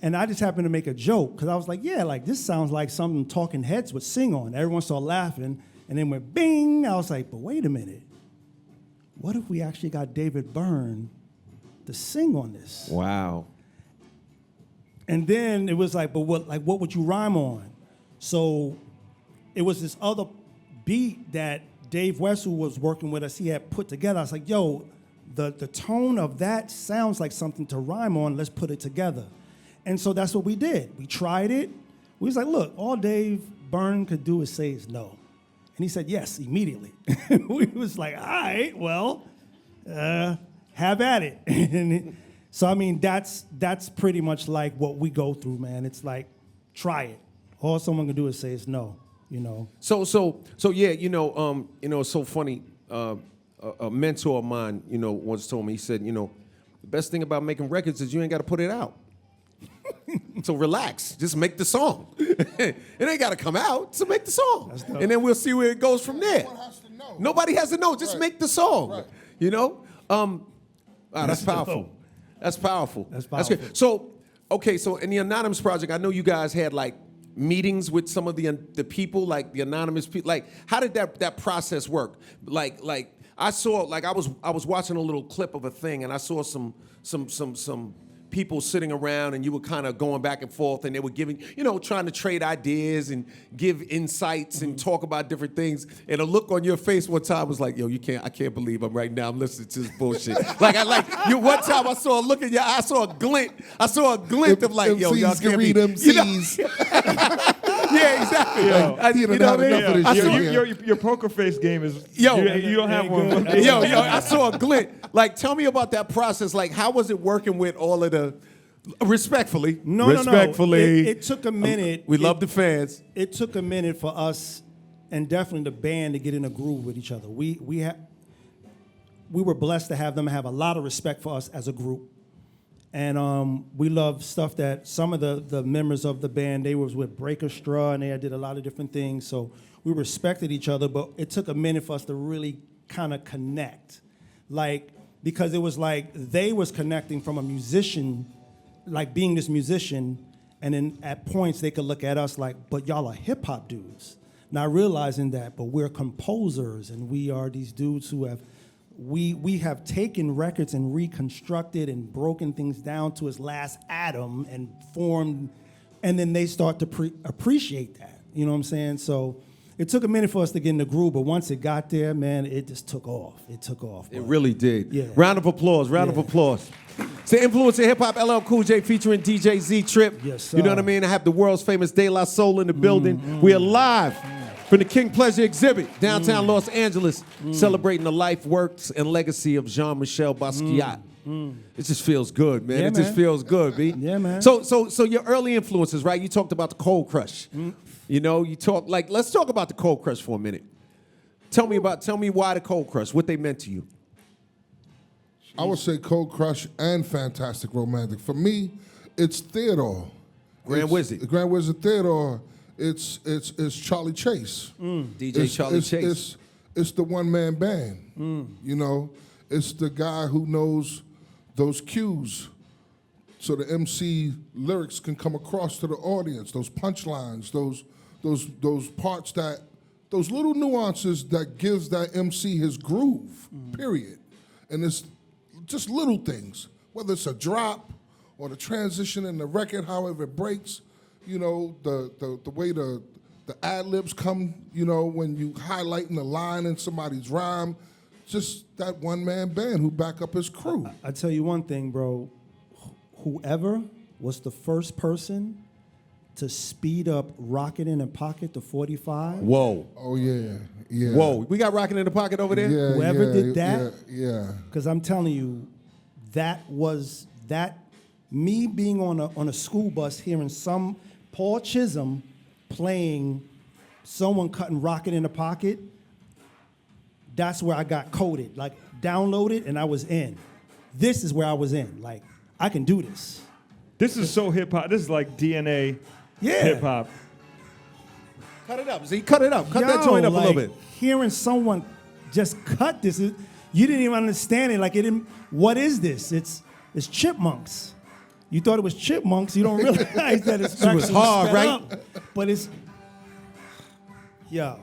And I just happened to make a joke, because I was like, yeah, like this sounds like something Talking Heads would sing on. Everyone started laughing, and then went bing. I was like, but wait a minute. What if we actually got David Byrne to sing on this? Wow. And then it was like, but what would you rhyme on? So it was this other beat that Dave West, who was working with us, he had put together. I was like, yo, the tone of that sounds like something to rhyme on. Let's put it together. And so that's what we did. We tried it. We was like, look, all Dave Byrne could do is say is no. And he said yes immediately. We was like, all right, well, have at it. And so, I mean, that's pretty much like what we go through, man. It's like, try it. All someone can do is say is no, you know. So yeah, it's so funny. A mentor of mine, once told me, he said, the best thing about making records is you ain't got to put it out. So relax, just make the song. It ain't got to come out, so make the song. And then we'll see where it goes from there. Has to know. Nobody has to know, just make the song. Right. That's powerful. That's powerful. That's powerful. Good. So in the Anonymous Project, I know you guys had like meetings with some of the people, like the anonymous people. Like, how did that process work? Like I saw, like I was watching a little clip of a thing, and I saw some people sitting around, and you were kind of going back and forth, and they were giving, trying to trade ideas and give insights and talk about different things. And a look on your face one time was like, yo, I can't believe I'm listening to this bullshit. One time I saw a look in your eye, I saw a glint of like, yo, y'all MCs can can't read be, MCs. Yeah, exactly. He done had enough of this shit. Your poker face game is, Yo, you don't have one. Yo, I saw a glint. Like, tell me about that process. Like, how was it working with all of the, respectfully? No. It took a minute. We love the fans. It took a minute for us, and definitely the band, to get in a groove with each other. We were blessed to have them have a lot of respect for us as a group. And we love stuff that some of the members of the band, they was with Breakdancers, and they did a lot of different things. So we respected each other, but it took a minute for us to really kind of connect. Like, because it was like they was connecting from a musician, like being this musician, and then at points they could look at us like, but y'all are hip hop dudes. Not realizing that, but we're composers, and we are these dudes who have, we have taken records and reconstructed and broken things down to its last atom and formed, and then they start to appreciate that. You know what I'm saying? So it took a minute for us to get in the groove, but once it got there, man, it just took off. It took off. It really did. Yeah. Round of applause. It's the Influence of Hip Hop, LL Cool J featuring DJ Z Trip. Yes, sir. You know what I mean? I have the world's famous De La Soul in the building. We are live from the King Pleasure exhibit, downtown Los Angeles, celebrating the life, works, and legacy of Jean-Michel Basquiat. It just feels good, man. Yeah, It just man. feels good, B. Yeah, man. So your early influences, right? You talked about the Cold Crush. Let's talk about the Cold Crush for a minute. Tell me why the Cold Crush, what they meant to you. I would say Cold Crush and Fantastic Romantic. For me, it's Theodore. Grand Wizard. Grand Wizard Theodore. It's Charlie Chase. DJ Charlie Chase. It's the one-man band. It's the guy who knows those cues so the MC lyrics can come across to the audience, those punchlines, those parts those little nuances that gives that MC his groove, period. And it's just little things, whether it's a drop or the transition in the record, however it breaks, the way the ad-libs come, when you highlighting the line in somebody's rhyme, just that one-man band who back up his crew. I tell you one thing, bro. Whoever was the first person to speed up Rockin' in the Pocket to 45. Whoa. Oh, yeah. Whoa. We got Rockin' in the Pocket over there? Yeah, Whoever did that. Yeah. Because I'm telling you, me being on a school bus hearing some Paul Chisholm playing someone cutting Rocket in the Pocket, that's where I got coded, like downloaded, and I was in. This is where I was in. Like, I can do this. This is so hip hop. This is like DNA Yeah. hip hop. Cut it up. Z, cut it up. Cut that Yo, joint up a little like, bit. Hearing someone just cut this, you didn't even understand it. Like, it didn't. What is this? It's chipmunks. You thought it was chipmunks. You don't realize that it's It was actually hard, sped right? up. But it's, yeah.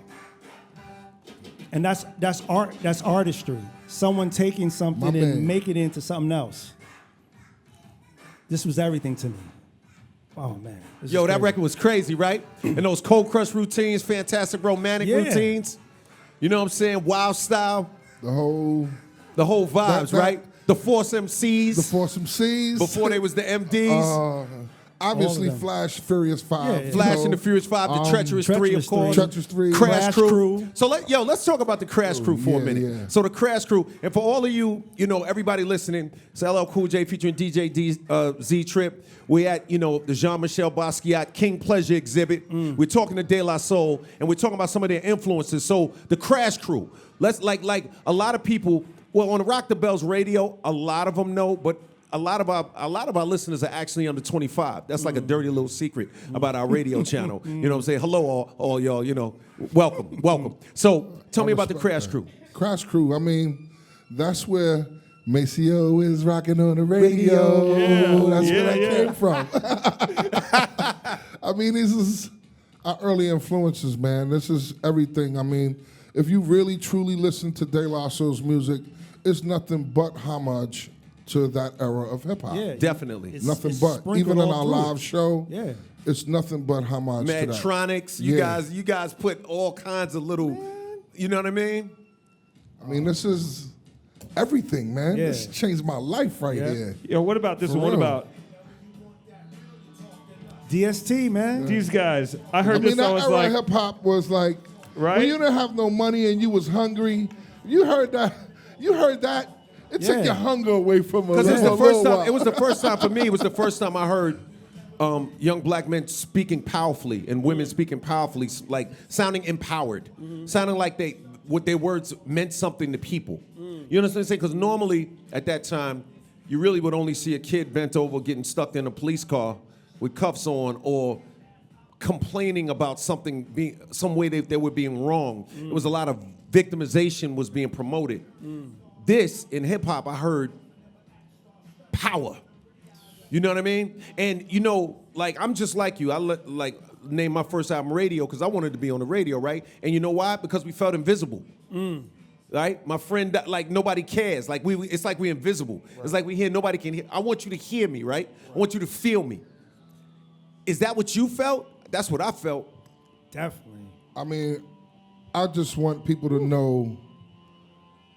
And that's art. That's artistry. Someone taking something My and man. making it into something else. This was everything to me. Oh man. This Yo, is that crazy. record was crazy, right? And those cold crush routines, fantastic romantic Yeah. routines. You know what I'm saying? Wild style, The whole the whole vibes, that- right? The Force MCs the Foursome C's. before they was the MDs. Obviously, them. Flash, Furious 5. Yeah. Flash you and the know, Furious 5, the Treacherous 3, of Treacherous course. 3. Treacherous 3. Crash Crash Crew. Crew. So let's talk about the Crash Crew for a yeah, minute. yeah. So the Crash Crew, and for all of you, everybody listening, it's LL Cool J featuring DJ Z Trip. We're at, the Jean-Michel Basquiat King Pleasure exhibit. We're talking to De La Soul, and we're talking about some of their influences. So the Crash Crew, let's like a lot of people. Well, on the Rock the Bells radio, a lot of them know, but a lot of our listeners are actually under 25. That's like a dirty little secret about our radio channel. You know what I'm saying? Hello, all y'all. Welcome. So tell me about the Crash Crew. Crash Crew. I mean, that's where Maseo is rocking on the radio. Yeah. That's Yeah, where that yeah. came from. I mean, these is our early influences, man. This is everything. I mean, if you really truly listen to De La Soul's music, it's nothing but homage to that era of hip hop. Yeah, Definitely. Nothing it's but. sprinkled Even in all our through it. live show, Yeah. it's nothing but homage to that. Madtronics, Yeah. you guys put all kinds of little, you know what I mean? I mean, this is everything, man. Yeah. This changed my life right Yeah. here. Yo, what about this For one? What real. about DST, man. these guys? I heard I mean, this. I that was era like, of hip hop was like, Right? when you didn't have no money and you was hungry, you heard that. It took Yeah. your hunger away from a Because it was little the first while. time. It was the first time for me. It was the first time I heard young black men speaking powerfully and women speaking powerfully, like sounding empowered, sounding like what their words meant something to people. You understand what I'm saying? Because normally at that time, you really would only see a kid bent over getting stuck in a police car with cuffs on, or complaining about something some way they were being wrong. It was a lot of victimization was being promoted. This in hip hop, I heard power. You know what I mean? And like I'm just like you. I named my first album Radio because I wanted to be on the radio, right? And you know why? Because we felt invisible. Right? My friend, like nobody cares. Like it's like we're invisible. Right. It's like we hear, nobody can hear. I want you to hear me, right? I want you to feel me. Is that what you felt? That's what I felt. Definitely. I mean, I just want people to know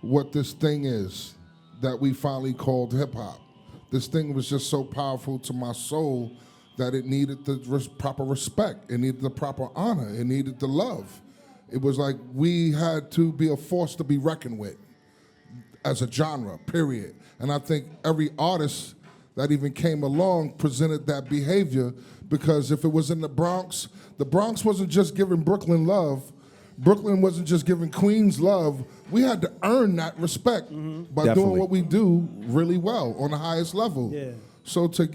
what this thing is that we finally called hip hop. This thing was just so powerful to my soul that it needed the proper respect. It needed the proper honor. It needed the love. It was like we had to be a force to be reckoned with as a genre, period. And I think every artist that even came along presented that behavior, because if it was in the Bronx wasn't just giving Brooklyn love. Brooklyn wasn't just giving Queens love. We had to earn that respect by Definitely. doing what we do really well on the highest level. Yeah. So to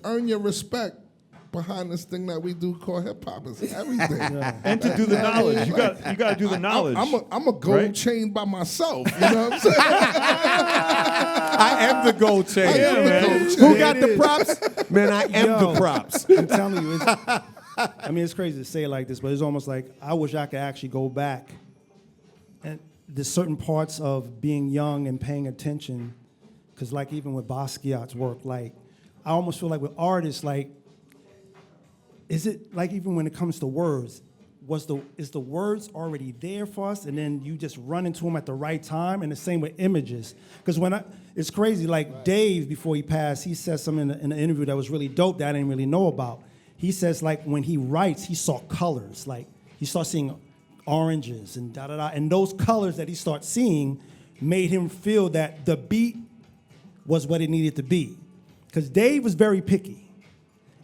earn your respect behind this thing that we do called hip hop is everything. and to do the knowledge, you got to do the knowledge. I'm a gold right? chain by myself. You know what I'm saying? I am the gold chain. I am the gold chain. Who got the props? Man, I am Yo. the props. I'm telling you, it's crazy to say it like this, but it's almost like I wish I could actually go back and there's certain parts of being young and paying attention, because like even with Basquiat's work, like I almost feel like with artists, like is it like even when it comes to words, is the words already there for us, and then you just run into them at the right time? And the same with images, because it's crazy. Like Dave, before he passed, he said something in an interview that was really dope that I didn't really know about. He says like when he writes, he saw colors. Like he starts seeing oranges and da da da, and those colors that he starts seeing made him feel that the beat was what it needed to be. Because Dave was very picky.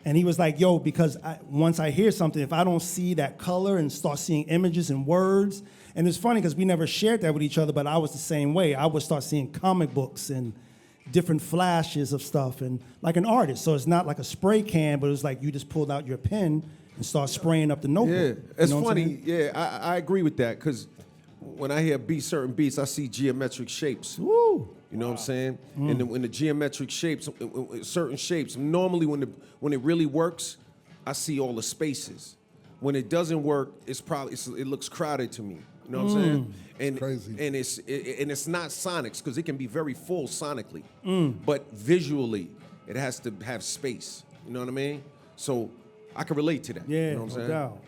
And he was like, yo, because once I hear something, if I don't see that color and start seeing images and words, and it's funny because we never shared that with each other, but I was the same way. I would start seeing comic books and different flashes of stuff, and like an artist. So it's not like a spray can, but it's like you just pulled out your pen and start spraying up the notebook. Yeah, it's You know what I'm funny. saying? Yeah, I agree with that because when I hear certain beats, I see geometric shapes. Woo. You know what I'm saying? And when the geometric shapes, certain shapes, normally when it really works, I see all the spaces. When it doesn't work, it looks crowded to me. You know what I'm saying? And Crazy. And it's not sonics because it can be very full sonically, but visually it has to have space. You know what I mean? So I can relate to that. Yeah, you know what I'm no saying? doubt.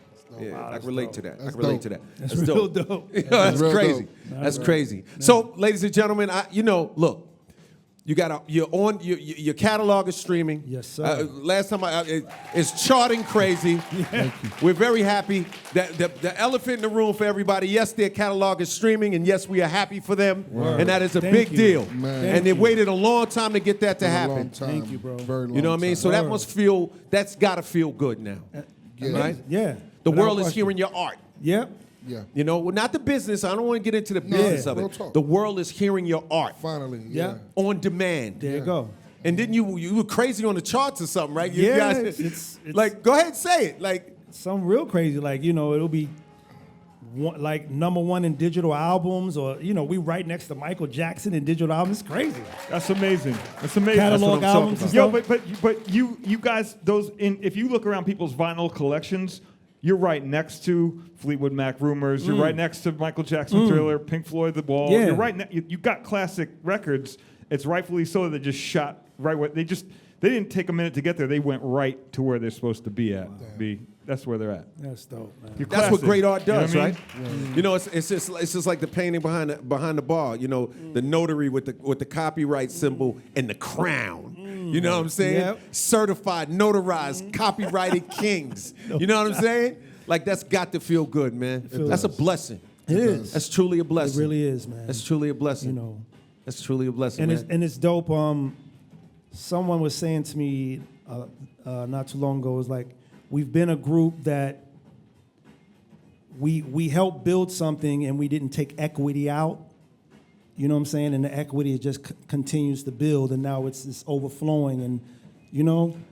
Yeah, I can relate to that. I That's can relate dope. to that. That's real dope. Yeah, that's real crazy. dope. That's crazy. So, ladies and gentlemen, look, your catalog is streaming. Yes, sir. Last time it's charting crazy. We're very happy that the elephant in the room for everybody. Yes, their catalog is streaming, and yes, we are happy for them, and that is a Thank big you. deal. Man. And they waited a long time to get that to Been a long happen. time. Thank you, bro. Very long You know what I mean? time. So that's got to feel good now, right? Yeah. The Without world is question. hearing your art. Yep. Yeah. You know, well, not the business. I don't want to get into the business of real it. talk. The world is hearing your art Finally. Yeah. Yeah. on demand. There you go. And then you were crazy on the charts or something, right? You Yeah, guys, it's- like, go ahead and say it. Like, Some real crazy, like, it'll be like #1 in digital albums, or we right next to Michael Jackson in digital albums. It's crazy. That's amazing. That's amazing. Catalog That's what I'm albums talking and about. stuff. Yo, but you guys, if you look around people's vinyl collections, you're right next to Fleetwood Mac Rumors. You're right next to Michael Jackson Thriller, Pink Floyd The Wall. Yeah. You're right. You got classic records. It's rightfully so that they just shot right where they didn't take a minute to get there. They went right to where they're supposed to be at. That's where they're at. That's dope, man. You're that's what classic. great art You know does, what I mean? right? You know, it's just like the painting behind the bar. You know, the notary with the copyright symbol and the crown. You know what I'm saying? Yep. Certified, notarized, copyrighted kings. You know what I'm saying? Like, that's got to feel good, man. That's a blessing. It is. That's truly a blessing. It really is, man. That's truly a blessing. You know. That's truly a blessing, And man. it's dope. Someone was saying to me not too long ago, it was like, we've been a group that we helped build something and we didn't take equity out. You know what I'm saying? And the equity just continues to build, and now it's overflowing, and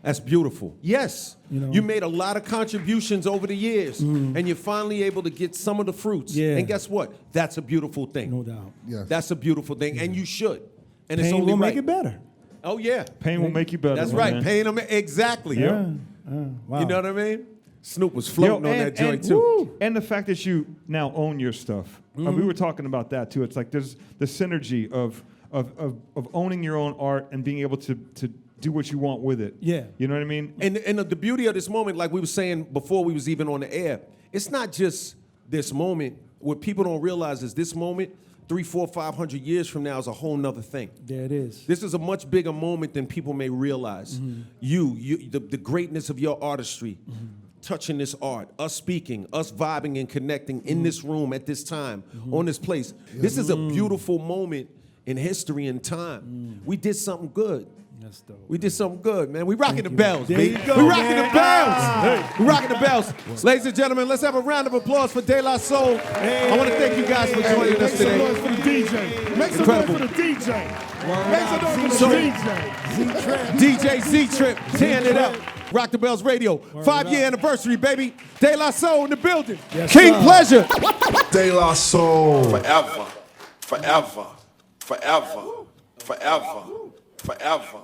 That's beautiful. Yes. You know? You made a lot of contributions over the years, and you're finally able to get some of the fruits. Yeah. And guess what? That's a beautiful thing. no doubt. Yes. That's a beautiful thing, and you should. And it's Pain only will right. make it better. Oh, yeah. Pain will make you better. That's my right. man. Pain them. Exactly. Yeah. Wow. You know what I mean? Snoop was floating on that joint, too. Woo, and the fact that you now own your stuff. We were talking about that too. It's like there's the synergy of owning your own art and being able to do what you want with it. Yeah. You know what I mean? And the beauty of this moment, like we were saying before we was even on the air, it's not just this moment. What people don't realize is this moment, 300, 400, 500 years from now is a whole nother thing. There it is. This is a much bigger moment than people may realize. The greatness of your artistry, touching this art, us speaking, us vibing and connecting in this room at this time, on this place. This is a beautiful moment in history and time. We did something good. That's dope. We did something good, man. We rocking the bells, There baby. you go, We rocking man. the bells. We rocking the bells. Ladies and gentlemen, let's have a round of applause for De La Soul. I want to thank you guys for joining us Make some noise today. for the DJ. Make some Incredible. noise for the DJ. Make some noise for So- the DJ. DJ Z-Trip, tearing it up. Rock the Bells Radio, 5-year anniversary, baby. De La Soul in the building. King Pleasure. De La Soul. Forever, forever, forever, forever, forever.